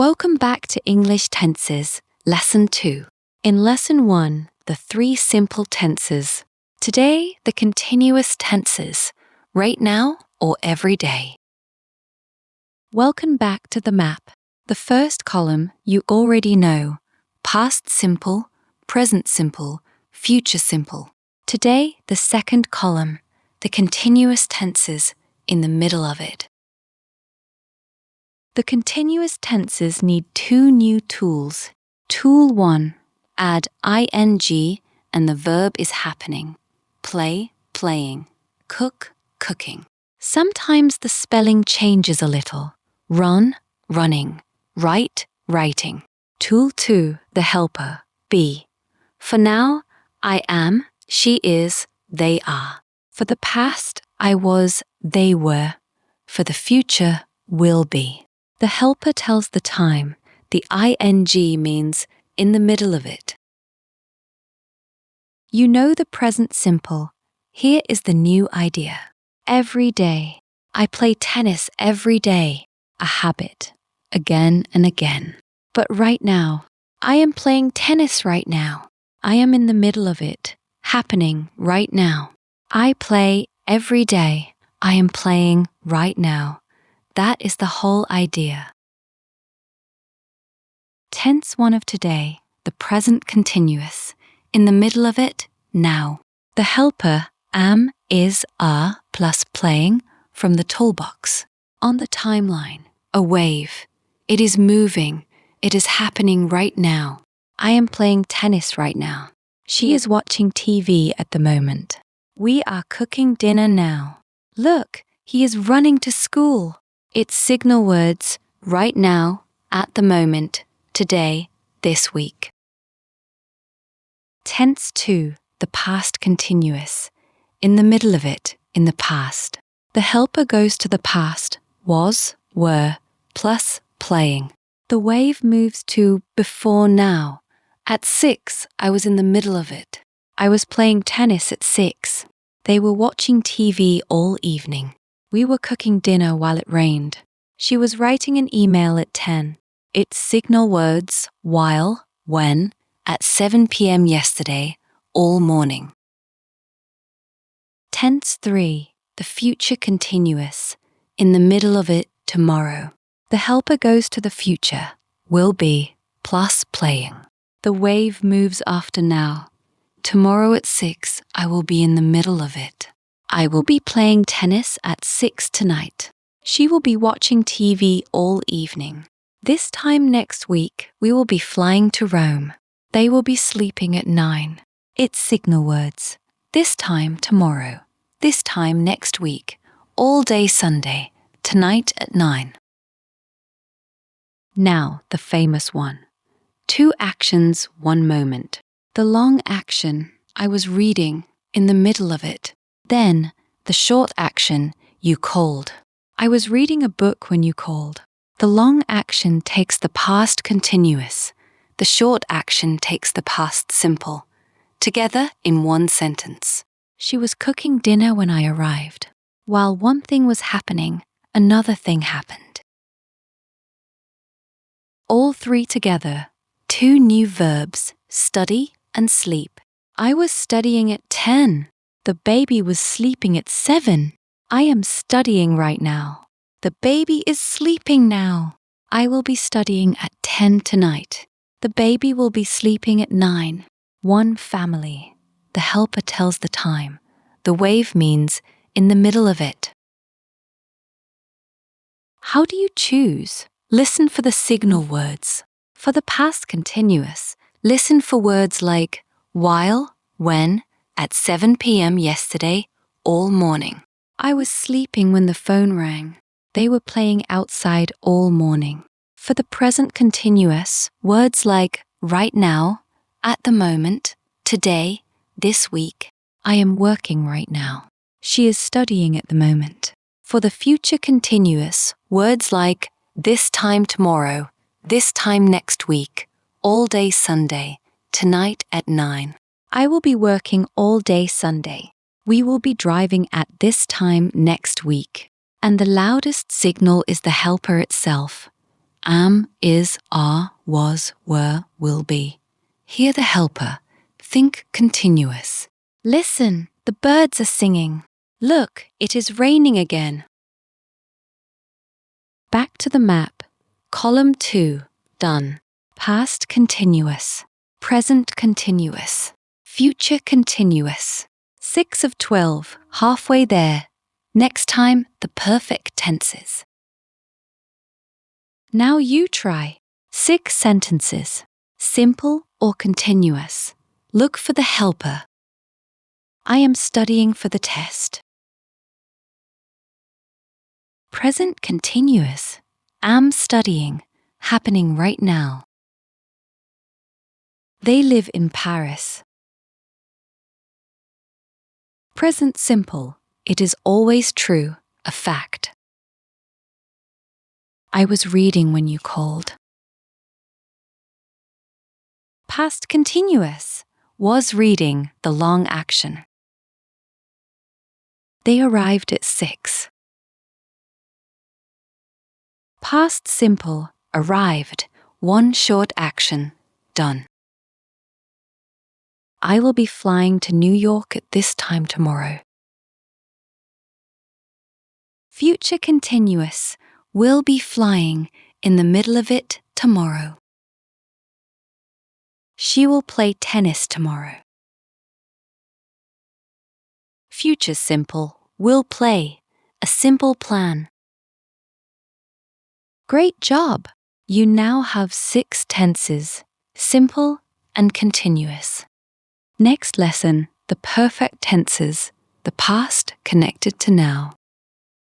Welcome back to English Tenses, Lesson 2. In Lesson 1, the 3 simple tenses. Today, the continuous tenses, right now or every day. Welcome back to the map. The first column you already know, past simple, present simple, future simple. Today, the second column, the continuous tenses in the middle of it. The continuous tenses need 2 new tools. Tool 1, add ing and the verb is happening. Play, playing. Cook, cooking. Sometimes the spelling changes a little. Run, running. Write, writing. Tool 2, the helper, be. For now, I am, she is, they are. For the past, I was, they were. For the future, will be. The helper tells the time. The ing means in the middle of it. You know the present simple. Here is the new idea. Every day. I play tennis every day. A habit. Again and again. But right now. I am playing tennis right now. I am in the middle of it. Happening right now. I play every day. I am playing right now. That is the whole idea. Tense 1 of today, the present continuous. In the middle of it, now. The helper, am, is, are, plus playing, from the toolbox. On the timeline, a wave. It is moving. It is happening right now. I am playing tennis right now. She is watching TV at the moment. We are cooking dinner now. Look, he is running to school. It's signal words, right now, at the moment, today, this week. Tense 2, the past continuous. In the middle of it, in the past. The helper goes to the past, was, were, plus playing. The wave moves to before now. At 6, I was in the middle of it. I was playing tennis at 6. They were watching TV all evening. We were cooking dinner while it rained. She was writing an email at 10. It's signal words, while, when, at 7 p.m. yesterday, all morning. Tense 3, the future continuous. In the middle of it, tomorrow. The helper goes to the future, will be, plus playing. The wave moves after now. Tomorrow at 6, I will be in the middle of it. I will be playing tennis at 6 tonight. She will be watching TV all evening. This time next week, we will be flying to Rome. They will be sleeping at 9. It's signal words. This time tomorrow. This time next week. All day Sunday. Tonight at 9. Now, the famous one. 2 actions, 1 moment. The long action, I was reading, in the middle of it. Then, the short action, you called. I was reading a book when you called. The long action takes the past continuous. The short action takes the past simple. Together in 1 sentence. She was cooking dinner when I arrived. While one thing was happening, another thing happened. All 3 together. 2 new verbs, study and sleep. I was studying at 10. The baby was sleeping at 7. I am studying right now. The baby is sleeping now. I will be studying at 10 tonight. The baby will be sleeping at 9. 1 family. The helper tells the time. The wave means in the middle of it. How do you choose? Listen for the signal words. For the past continuous, listen for words like while, when, at 7 p.m. yesterday, all morning. I was sleeping when the phone rang. They were playing outside all morning. For the present continuous, words like right now, at the moment, today, this week. I am working right now. She is studying at the moment. For the future continuous, words like this time tomorrow, this time next week, all day Sunday, tonight at 9. I will be working all day Sunday. We will be driving at this time next week. And the loudest signal is the helper itself. Am, is, are, was, were, will be. Hear the helper. Think continuous. Listen, the birds are singing. Look, it is raining again. Back to the map. Column 2, done. Past continuous. Present continuous. Future continuous. 6 of 12, halfway there. Next time, the perfect tenses. Now you try. 6 sentences. Simple or continuous. Look for the helper. I am studying for the test. Present continuous. Am studying. Happening right now. They live in Paris. Present simple. It is always true. A fact. I was reading when you called. Past continuous. Was reading, the long action. They arrived at 6. Past simple. Arrived. One short action. Done. I will be flying to New York at this time tomorrow. Future continuous. Will be flying in the middle of it tomorrow. She will play tennis tomorrow. Future simple. Will play. A simple plan. Great job! You now have 6 tenses, simple and continuous. Next lesson, the perfect tenses, the past connected to now.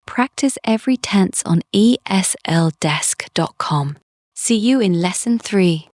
Practice every tense on esldesk.com. See you in lesson 3.